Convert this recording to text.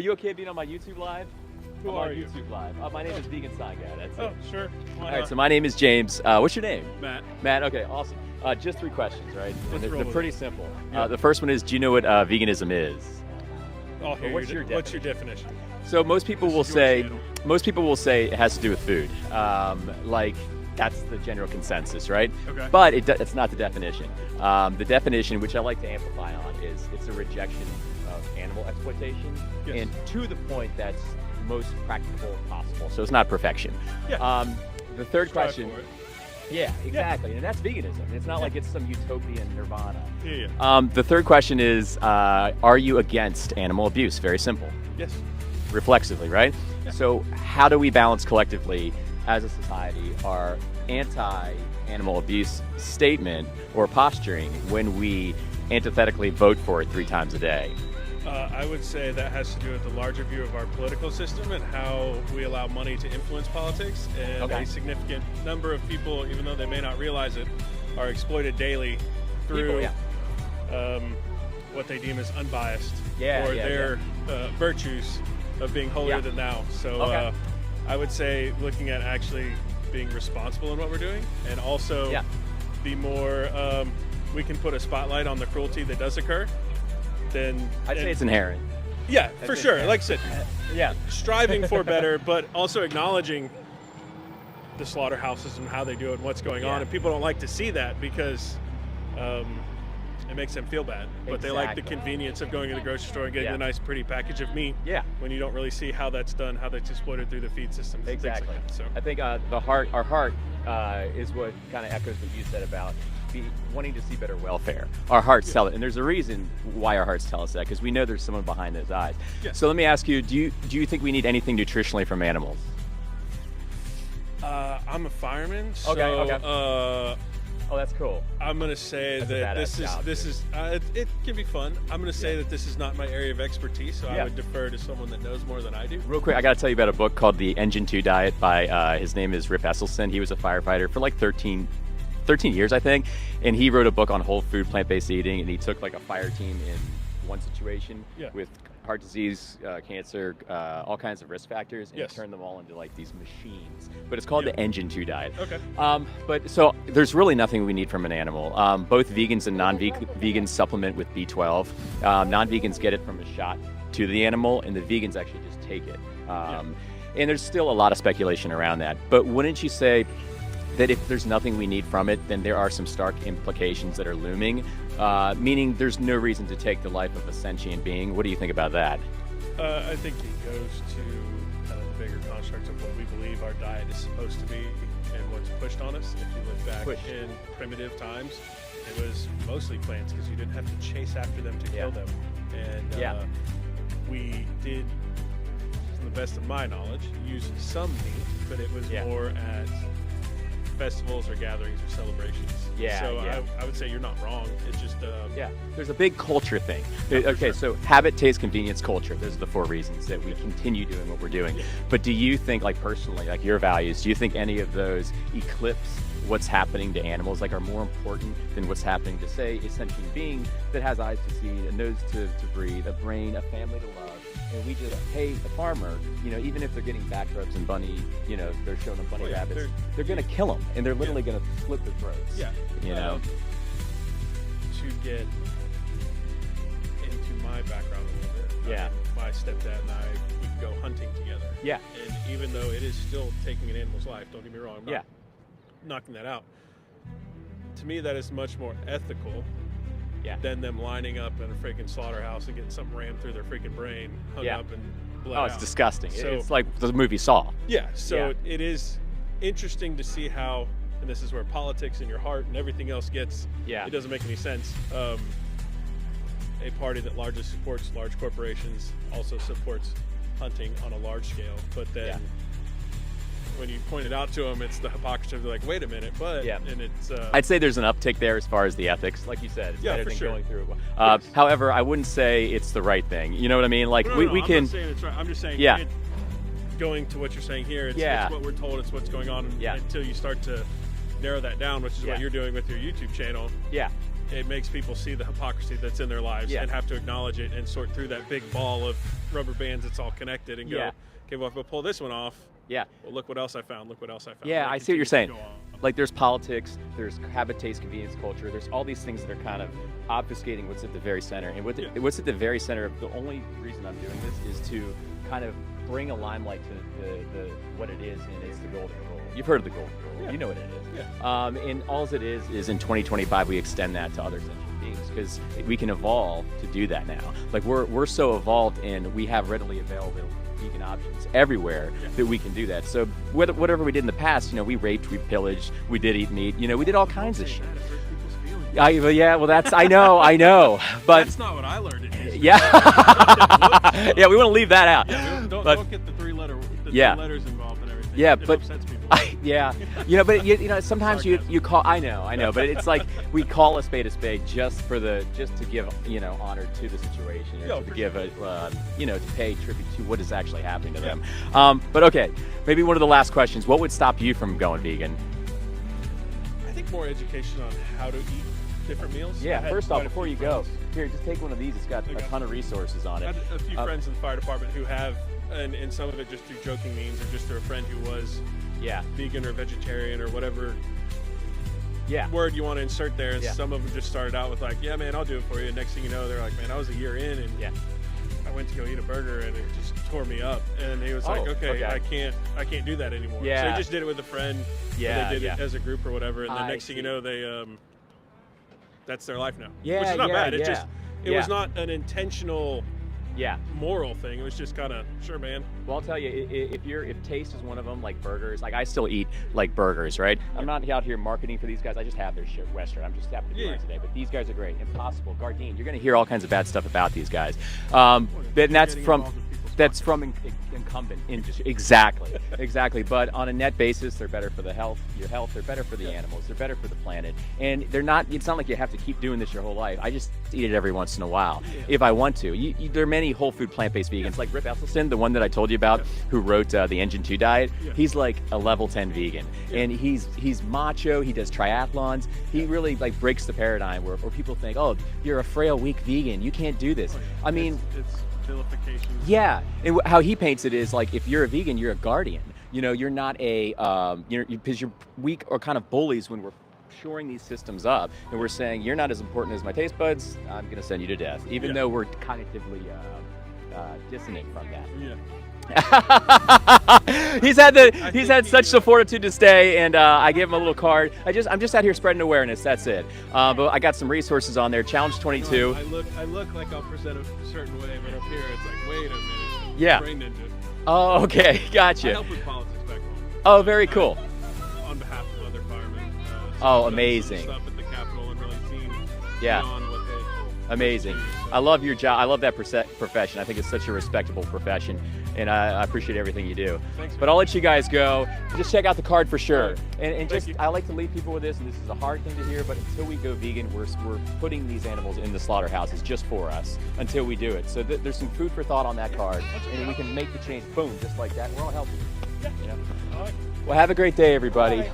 Are you okay being on my YouTube live? Who I'm are on you? YouTube live. My name is Vegan Sign Guy. That's Oh, it. sure. Why All right, not? so my name is James. What's your name? Matt. Matt. Okay, awesome. Just 3 questions, right? Let's And roll they're with pretty it. simple. Yeah. The first one is, do you know what veganism is? I'll hear what's your your definition? So most people This will is your say, channel. it has to do with food. Like that's the general consensus, right? Okay. But it's not the definition. The definition, which I like to amplify on, is it's a rejection of animal exploitation, Yes. and to the point that's most practical possible. So it's not perfection. Yeah. The third Strive question. for it. Yeah, exactly, and that's veganism. It's not like it's some utopian nirvana. Yeah. The third question is, are you against animal abuse? Very simple. Yes. Reflexively, right? Yeah. So how do we balance collectively as a society our anti-animal abuse statement or posturing when we antithetically vote for it 3 times a day? I would say that has to do with the larger view of our political system and how we allow money to influence politics. And Okay. a significant number of people, even though they may not realize it, are exploited daily through what they deem as unbiased or their virtues of being holier Yeah. than thou. So Okay. I would say looking at actually being responsible in what we're doing, and also be more, we can put a spotlight on the cruelty that does occur. Then I'd say it's inherent. yeah, for it's sure. inherent. Like I said, Yeah. striving for better, but also acknowledging the slaughterhouses and how they do it and what's going on. Yeah. And people don't like to see that because it makes them feel bad. But they like the Exactly. convenience of going to the grocery store and getting Yeah. a nice, pretty package of meat. Yeah. When you don't really see how that's done, how that's exploited through the feed systems. and Exactly. Things like that. So I think our heart is what kind of echoes what you said about wanting to see better welfare. Our hearts tell it, and there's a reason why our hearts tell us that, because we know there's someone behind those eyes. Yeah. So let me ask you: Do you think we need anything nutritionally from animals? I'm a fireman, so Okay. Oh, that's cool. I'm gonna say That's a that badass job, this dude. is it can be fun. I'm gonna say that this is not my area of expertise, so Yeah. I would defer to someone that knows more than I do. Real quick, I got to tell you about a book called The Engine 2 Diet by his name is Rip Esselstyn. He was a firefighter for like 13 years, I think, and he wrote a book on whole food, plant-based eating, and he took like a fire team in one situation with heart disease, cancer, all kinds of risk factors, and Yes. turned them all into like these machines. But it's called the Engine 2 Diet. Okay. But so there's really nothing we need from an animal. Both vegans and non-vegans supplement with B12. Non-vegans get it from a shot to the animal, and the vegans actually just take it. And there's still a lot of speculation around that. But wouldn't you say that if there's nothing we need from it, then there are some stark implications that are looming, meaning there's no reason to take the life of a sentient being? What do you think about that? I think it goes to kind of the bigger construct of what we believe our diet is supposed to be and what's pushed on us. If you look back in primitive times, it was mostly plants because you didn't have to chase after them to kill them. And we did, to the best of my knowledge, use some meat, but it was more at festivals or gatherings or celebrations. I would say you're not wrong. It's just there's a big culture thing. Sure. So habit, taste, convenience, culture. Those are the 4 reasons that we continue doing what we're doing. But do you think, like personally, like your values, do you think any of those eclipse what's happening to animals, like are more important than what's happening to, say, a sentient being that has eyes to see, a nose to breathe, a brain, a family to love? And we just pay the farmer, even if they're getting back rubs and bunny, they're showing them bunny rabbits, they're going to kill them, and they're literally going to slit their throats. To get into my background a little bit, my stepdad and I would go hunting together. And even though it is still taking an animal's life, don't get me wrong, I'm not knocking that out. To me, that is much more ethical than them lining up in a freaking slaughterhouse and getting something rammed through their freaking brain, hung up and bled out. It's disgusting. So, it's like the movie Saw. It is interesting to see how, and this is where politics and your heart and everything else gets, it doesn't make any sense. A party that largely supports large corporations also supports hunting on a large scale, but then when you point it out to them, it's the hypocrisy of, they're like, wait a minute, but and it's I'd say there's an uptick there as far as the ethics, like you said. It's better for than sure. going through it. However, I wouldn't say it's the right thing. You know what I mean? Like we I'm can. not saying it's right. I'm just saying going to what you're saying here, it's what we're told, it's what's going on until you start to narrow that down, which is what you're doing with your YouTube channel. it makes people see the hypocrisy that's in their lives and have to acknowledge it and sort through that big ball of rubber bands that's all connected and go, okay, well, if I pull this one off, well, look what else I found. Look what else I found. Yeah, I see what you're saying. Like there's politics, there's habit, taste, convenience, culture. There's all these things that are kind of obfuscating what's at the very center. And what's at the very center of the only reason I'm doing this is to kind of bring a limelight to the what it is, and it's the golden rule. You've heard of the golden rule. You know what it is. And all it is in 2025 we extend that to other sentient beings because we can evolve to do that now. Like we're so evolved and we have readily available vegan options everywhere that we can do that. So whatever we did in the past, we raped, we pillaged, we did eat meat, we did all kinds of shit. Well, that's I know, but that's not what I learned in history. Yeah, we want to leave that out. Yeah, don't get the three letters involved and everything. Yeah, it but upsets people. but sometimes you call. I know, but it's like we call a spade just to give honor to the situation, or to give to pay tribute to what is actually happening to them. But okay, maybe one of the last questions: what would stop you from going vegan? I think more education on how to eat different meals. Yeah, first off, before you go, here, just take one of these. It's got a ton of resources on it. I had a few friends in the fire department who have, and some of it just through joking means, or just through a friend who was vegan or vegetarian or whatever word you want to insert there. And some of them just started out with like, yeah, man, I'll do it for you. And next thing you know, they're like, man, I was a year in and I went to go eat a burger and it just tore me up. And he was like, okay, I can't do that anymore. So he just did it with a friend. They did it as a group or whatever. And the next thing you know, they that's their life now. Which is not bad. It was not an intentional moral thing. It was just kind of, sure, man. Well, I'll tell you, if taste is one of them, like burgers, like I still eat like burgers, right? I'm not out here marketing for these guys. I just have their shit, Western. I'm just happy to be here today. But these guys are great. Impossible, Gardein. You're going to hear all kinds of bad stuff about these guys. And that's from incumbent industry. Exactly. But on a net basis, they're better for your health. They're better for the animals. They're better for the planet. And it's not like you have to keep doing this your whole life. I just eat it every once in a while if I want to. There are many whole food plant-based vegans, like Rip Esselstyn, the one that I told you about, who wrote the Engine 2 diet. He's like a level 10 vegan. And he's macho. He does triathlons. He really like breaks the paradigm where people think, oh, you're a frail, weak vegan. You can't do this. I mean, it's vilification. Yeah, and how he paints it is like if you're a vegan, you're a guardian. You're not a because you're weak or kind of bullies when we're shoring these systems up and we're saying you're not as important as my taste buds. I'm going to send you to death, even though we're cognitively dissonant from that. He's had such the fortitude to stay, and I gave him a little card. I'm just out here spreading awareness. That's it. But I got some resources on there. Challenge 22. I look like I'll present a certain way, but up here it's like, wait a minute. Brain ninja. Oh, okay, gotcha. I help with politics back home. Oh, very cool. On behalf of other firemen. Amazing. Stuff at the Capitol and really seen beyond what they. Amazing. I love your job. I love that profession. I think it's such a respectable profession, and I appreciate everything you do. Thanks, but I'll let you guys go. Just check out the card for sure. And I like to leave people with this, and this is a hard thing to hear, but until we go vegan, we're putting these animals in the slaughterhouses just for us until we do it. So there's some food for thought on that card, and we can make the change, boom, just like that. We're all helping. All right. Well, have a great day, everybody. Bye.